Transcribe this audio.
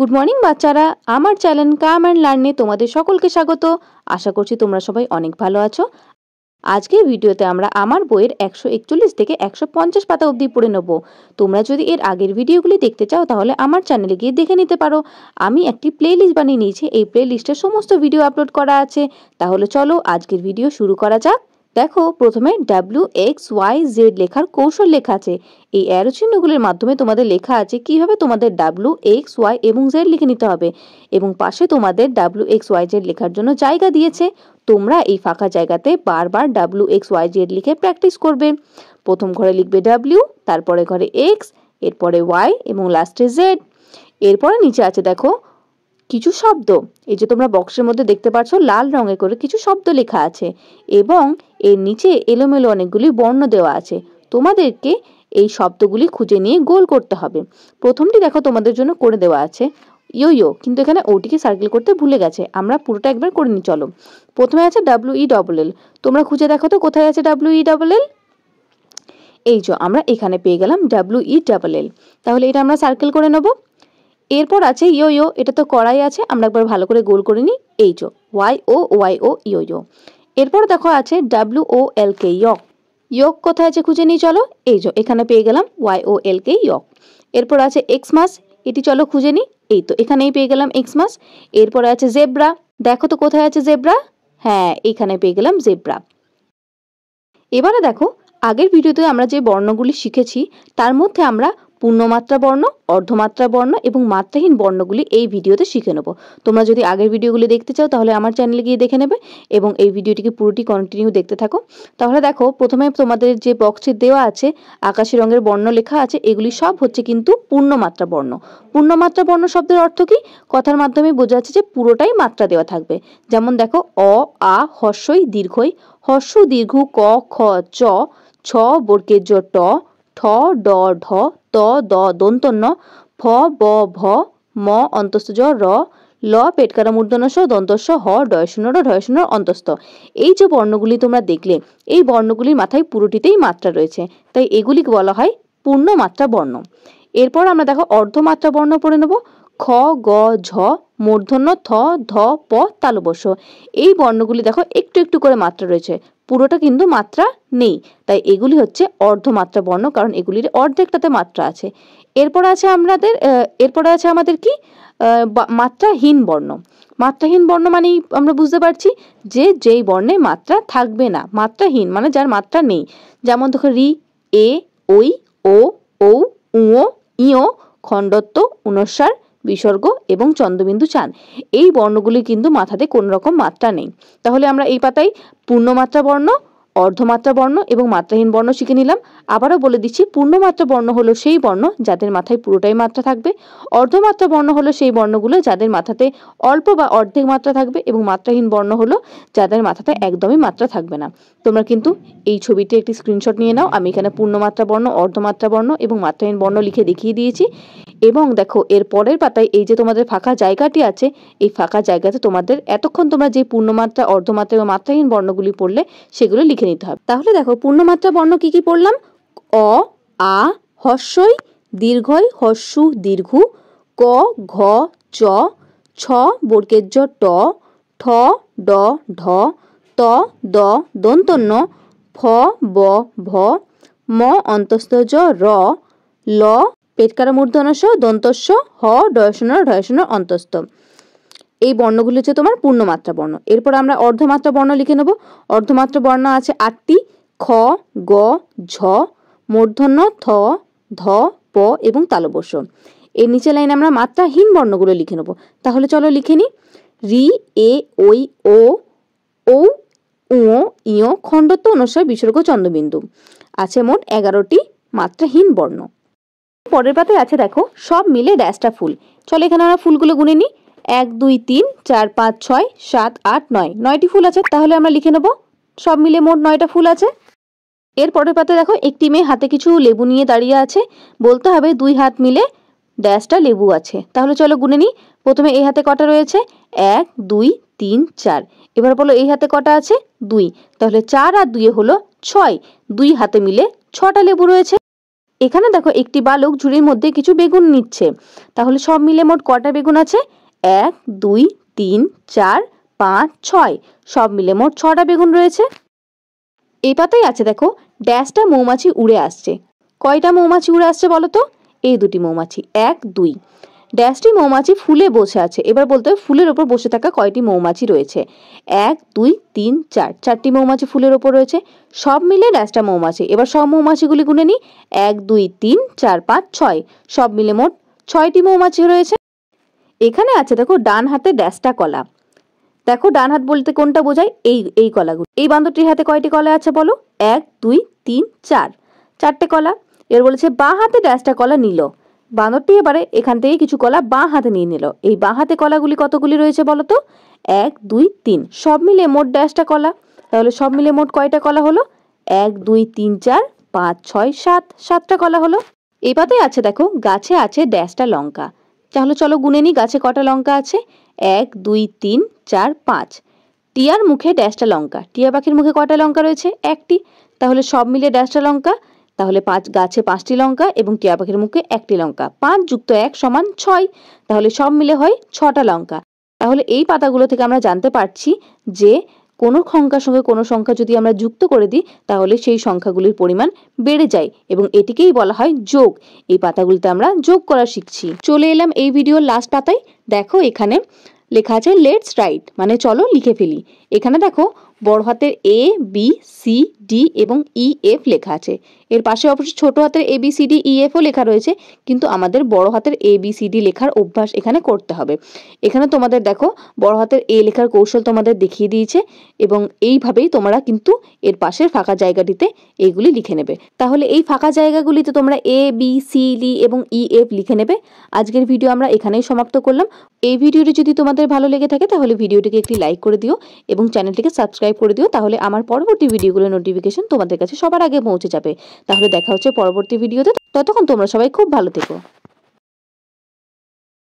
Good morning বাচ্চারা, আমার channel come and লার্নে তোমাদের সকলকে স্বাগত। আশা করছি তোমরা সবাই অনেক ভালো আছো। আজকের ভিডিওতে আমরা আমার বইয়ের 141 থেকে 150 পাতা অবধি পড়ে নেব। তোমরা যদি এর আগের ভিডিওগুলি দেখতে চাও তাহলে আমার চ্যানেলে গিয়ে দেখে নিতে পারো। আমি একটি প্লেলিস্ট বানিয়ে নিয়েছি, এই প্লেলিস্টে সমস্ত ভিডিও আপলোড করা আছে। তাহলে চলো আজকের ভিডিও শুরু করা যাক। দেখো, প্রথমে WXYZ লেখার কৌশল লেখা আছে। এই অ্যারো চিহ্নগুলির মাধ্যমে তোমাদের লেখা আছে কিভাবে তোমাদের WXY এবং Z লিখে নিতে হবে, এবং পাশে তোমাদের WXYZ লেখার জন্য জায়গা দিয়েছে। তোমরা এই ফাঁকা জায়গাতে বারবার WXYZ লিখে প্র্যাকটিস করবে। প্রথম ঘরে লিখবে W, তারপরে ঘরে X, এরপরে Y এবং লাস্টে Z। এরপরে নিচে আছে দেখো কিছু শব্দ। এই যে তোমরা বক্সের মধ্যে দেখতে পাচ্ছ লাল রঙে করে কিছু শব্দ লেখা আছে, এবং এর নিচে এলোমেলো অনেকগুলি বর্ণ দেওয়া আছে। তোমাদেরকে এই শব্দগুলি খুঁজে নিয়ে গোল করতে হবে। প্রথমটি দেখো তোমাদের জন্য করে দেওয়া আছে ইয়ো, কিন্তু এখানে ওটিকে সার্কেল করতে ভুলে গেছে। আমরা পুরোটা একবার করে নিই, চলো। প্রথমে আছে WELL। তোমরা খুঁজে দেখো তো কোথায় আছে WELL। এই যে আমরা এখানে পেয়ে গেলাম WELL। তাহলে এটা আমরা সার্কেল করে নেব। এরপর আছে ইয়ো, এটা তো করাই আছে, আমরা একবার ভালো করে গোল করে নিই। এই যে YO ইয়ো। এরপর দেখো আছে WOLK, ইয়ক কোথায় আছে খুঁজে নিই, চলো। এই যে এখানে পেয়ে গেলাম YOLK, ইয়ক। এরপর আছে এক্সমাস, এটি চলো খুঁজে নিই। এই তো এখানেই পেয়ে গেলাম এক্সমাস। এরপরে আছে জেব্রা, দেখো তো কোথায় আছে জেব্রা। হ্যাঁ, এখানে পেয়ে গেলাম জেব্রা। এবারে দেখো, আগের ভিডিওতে আমরা যে বর্ণগুলি শিখেছি তার মধ্যে আমরা পূর্ণমাত্রা বর্ণ, অর্ধমাত্রা বর্ণ এবং মাত্রাহীন বর্ণগুলি এই ভিডিওতে শিখে নেব। তোমরা যদি আগের ভিডিওগুলি দেখতে চাও তাহলে আমার চ্যানেলে গিয়ে দেখে নেবে, এবং এই ভিডিওটিকে পুরোটি কন্টিনিউ দেখতে থাকো। তাহলে দেখো, প্রথমে তোমাদের যে বক্সে দেওয়া আছে আকাশি রঙের বর্ণ লেখা আছে, এগুলি সব হচ্ছে কিন্তু পূর্ণমাত্রা বর্ণ। পূর্ণমাত্রা বর্ণ শব্দের অর্থ কি? কথার মাধ্যমে বোঝা যাচ্ছে যে পুরোটাই মাত্রা দেওয়া থাকবে। যেমন দেখো, অ, আ, হর্ষই দীর্ঘই, হর্ষ দীর্ঘ ক, খ, চ, ছ বর্গের জ ট, ঠ ড ঢ, ত দ দন্ত ন, ফ ব ভ, ম অন্তস্থ জ র, ল পেটকারা মূর্ধন্য স দন্তস্ব হ ডয়শূন্য র ঢয়শূন্য অন্তস্থ। এই যে বর্ণগুলি তোমরা দেখলে, এই বর্ণগুলির মাথায় পুরোটিতেই মাত্রা রয়েছে, তাই এগুলিকে বলা হয় পূর্ণমাত্রা বর্ণ। এরপর আমরা দেখো অর্ধমাত্রা বর্ণ পড়ে নেব। খ, গ, ঝ, মূর্ধন্য থ, ধ, প, তালব্য। এই বর্ণগুলি দেখো একটু একটু করে মাত্রা রয়েছে, পুরোটা কিন্তু মাত্রা নেই, তাই এগুলি হচ্ছে অর্ধমাত্রা বর্ণ, কারণ এগুলির অর্ধেকটাতে মাত্রা আছে। এরপরে আছে আমাদের কি মাত্রাহীন বর্ণ। মাত্রাহীন বর্ণ মানেই আমরা বুঝতে পারছি যে যেই বর্ণে মাত্রা থাকবে না। মাত্রাহীন মানে যার মাত্রা নেই। যেমন দেখো রি, এ, ওই, ও, ঔ, উঁ, ইয়, খণ্ডত্ব, অনুস্বার, বিসর্গ এবং চন্দ্রবিন্দু চান। এই বর্ণগুলি কিন্তু মাথাতে কোন রকম মাত্রা নেই। তাহলে আমরা এই পাতায় পূর্ণমাত্রা বর্ণ, অর্ধমাত্রা বর্ণ এবং মাত্রাহীন বর্ণ শিখে নিলাম। আবারও বলে দিচ্ছি, পূর্ণমাত্রা বর্ণ হলো সেই বর্ণ যাদের মাথায় পুরোটাই মাত্রা থাকবে। অর্ধমাত্রা বর্ণ হলো সেই বর্ণগুলো যাদের মাথাতে অল্প বা অর্ধেক মাত্রা থাকবে, এবং মাত্রাহীন বর্ণ হলো যাদের মাথাতে একদমই মাত্রা থাকবে না। তোমরা কিন্তু এই ছবিটি একটি স্ক্রিনশট নিয়ে নাও। আমি এখানে পূর্ণমাত্রা বর্ণ, অর্ধমাত্রা বর্ণ এবং মাত্রাহীন বর্ণ লিখে দেখিয়ে দিয়েছি। এবং দেখো, এর পরের পাতায় এই যে তোমাদের ফাঁকা জায়গাটি আছে, এই ফাঁকা জায়গাতে তোমাদের এতক্ষণ তোমরা যে পূর্ণমাত্রা, অর্ধমাত্রা এবং মাত্রাহীন বর্ণগুলি পড়লে সেগুলো লিখে নিতে হবে। তাহলে দেখো, পূর্ণমাত্রা বর্ণ কি কি পড়লাম? অ, আ, হর্ষই দীর্ঘই হর্ষু দীর্ঘ, ক, ঘ, চ, ছ বর্গের জ ট, ঠ ড ঢ, ত দ দন্ত ন, ফ ব ভ, ম অন্তস্থ জ র, ল পেটকারা মূর্ধন্য স দন্তস্ব হ ডয়শূন্য ঢয়শূন্য অন্তস্থ। এই বর্ণগুলি হচ্ছে তোমার পূর্ণমাত্রা বর্ণ। এরপর আমরা অর্ধমাত্রা বর্ণ লিখে নেব। অর্ধমাত্রা বর্ণ আছে 8টি। খ, গ, ঝ, মূর্ধন্য থ, ধ, প এবং তালব্য। এর নিচে লাইনে আমরা মাত্রাহীন বর্ণগুলো লিখে নেব। তাহলে চলো লিখে নিই। রি, এ, ওই, ও, ঔ, উঁ, ইয়, খণ্ডত্ব, অনুস্বার, বিসর্গ, চন্দ্রবিন্দু। আছে মোট 11টি মাত্রাহীন বর্ণ। পরের পাতায় আছে দেখো সব মিলে ড্যাশটা ফুল। চলো এখানে আমরা ফুলগুলো গুনে নিই। 1 2 3 4 5 6 7 8 9, 9টি ফুল আছে। তাহলে আমরা লিখে নেব সব মিলে মোট 9টা ফুল আছে। এর পরের পাতায় দেখো একটি মেয়ে হাতে কিছু লেবু নিয়ে দাঁড়িয়ে আছে। বলতে হবে 2 হাত মিলে ড্যাশটা লেবু আছে। তাহলে চলো গুনে নিই। প্রথমে এই হাতে কটা রয়েছে? 1 2 3 4। এবার বলো এই হাতে কটা আছে? 2। তাহলে 4 আর 2 হলো 6। 2 হাতে মিলে 6টা লেবু রয়েছে। এখানে দেখো একটি বালক ঝুড়ির মধ্যে কিছু বেগুন নিচ্ছে। তাহলে সব মিলে মোট কটা বেগুন আছে? 1 2 3 4 5 6, সব মিলে মোট 6টা বেগুন রয়েছে। এই পাতায় আছে দেখো ড্যাশটা মৌমাছি উড়ে আসছে। কয়টা মৌমাছি উড়ে আসছে বলো তো? এই দুটি মৌমাছি, 1 2। ড্যাশটি মৌমাছি ফুলে বসে আছে। এবার বলতে হবে ফুলের ওপর বসে থাকা কয়টি মৌমাছি রয়েছে? 1 2 3 4, 4টি মৌমাছি ফুলের ওপর রয়েছে। সব মিলে ড্যাশটা মৌমাছি। এবার সব মৌমাছিগুলি গুনে নি, 1 2 3 4 5 6, সব মিলে মোট 6টি মৌমাছি রয়েছে। এখানে আছে দেখো ডান হাতে ড্যাশটা কলা। দেখো ডান হাত বলতে কোনটা বোঝায়? এই কলাগুলো। এই বান্দরটির হাতে কয়টি কলা আছে বলো? 1 2 3 4, 4টে কলা। এর বলেছে বাঁ হাতে ড্যাশটা কলা নিল। বাঁদরটি এবারে এখান থেকে কিছু কলা বাঁ হাতে নিয়ে নিল। এই বাঁ হাতে কলাগুলি কতগুলি রয়েছে বলো তো? 1 2 3, সব মিলে মোট ড্যাশটা কলা। তাহলে সব মিলে মোট কয়টা কলা হলো? 1 2 3 4 5 6 7, 7টা কলা হলো। এই পাতায় আছে দেখো গাছে আছে ড্যাশটা লঙ্কা। তাহলে চলো গুনে নি গাছে কটা লঙ্কা আছে। 1 2 3 4 5। টিয়ার মুখে ড্যাশটা লঙ্কা। টিয়া পাখির মুখে কয়টা লঙ্কা রয়েছে? একটি। তাহলে সব মিলে ড্যাশটা লঙ্কা। তাহলে গাছে 5টি লঙ্কা এবং টিয়া পাখির মুখে 1টি লঙ্কা। 5 যুক্ত 1 সমান 6। তাহলে সব মিলে হয় 6টা লঙ্কা। তাহলে এই পাতাগুলো থেকে আমরা জানতে পারছি যে কোনো সংখ্যার সঙ্গে কোনো সংখ্যা যদি আমরা যুক্ত করে দিই তাহলে সেই সংখ্যাগুলির পরিমাণ বেড়ে যায় এবং এটিকেই বলা হয় যোগ। এই পাতাগুলিতে আমরা যোগ করা শিখছি। চলে এলাম এই ভিডিওর লাস্ট পাতায়। দেখো এখানে লেখা আছে লেটস রাইট, মানে চলো লিখে ফেলি। এখানে দেখো বড় হাতের A B C D এবং E F লেখা আছে। এর পাশে অবশ্যই ছোট হাতের A B C D E F ও লেখা রয়েছে, কিন্তু আমাদের বড় হাতের A B C D লেখার অভ্যাস এখানে করতে হবে। এখানে তোমাদের দেখো বড় হাতের A লেখার কৌশল তোমাদের দেখিয়ে দিয়েছে এবং এইভাবেই তোমরা কিন্তু এর পাশের ফাঁকা জায়গাটিতে এইগুলি লিখে নেবে। তাহলে এই ফাঁকা জায়গাগুলিতে তোমরা A B C D এবং E F লিখে নেবে। আজকের ভিডিও আমরা এখানেই সমাপ্ত করলাম। এই ভিডিওটি যদি তোমাদের ভালো লেগে থাকে তাহলে ভিডিওটিকে একটি লাইক করে দিও এবং চ্যানেলটিকে সাবস্ক্রাইব করে দিও। তাহলে আমার পরবর্তী ভিডিওগুলোর নোটিফিকেশন তোমাদের কাছে সবার আগে পৌঁছে যাবে। তাহলে দেখা হচ্ছে পরবর্তী ভিডিওতে। ততক্ষণ তোমরা সবাই খুব ভালো থেকো।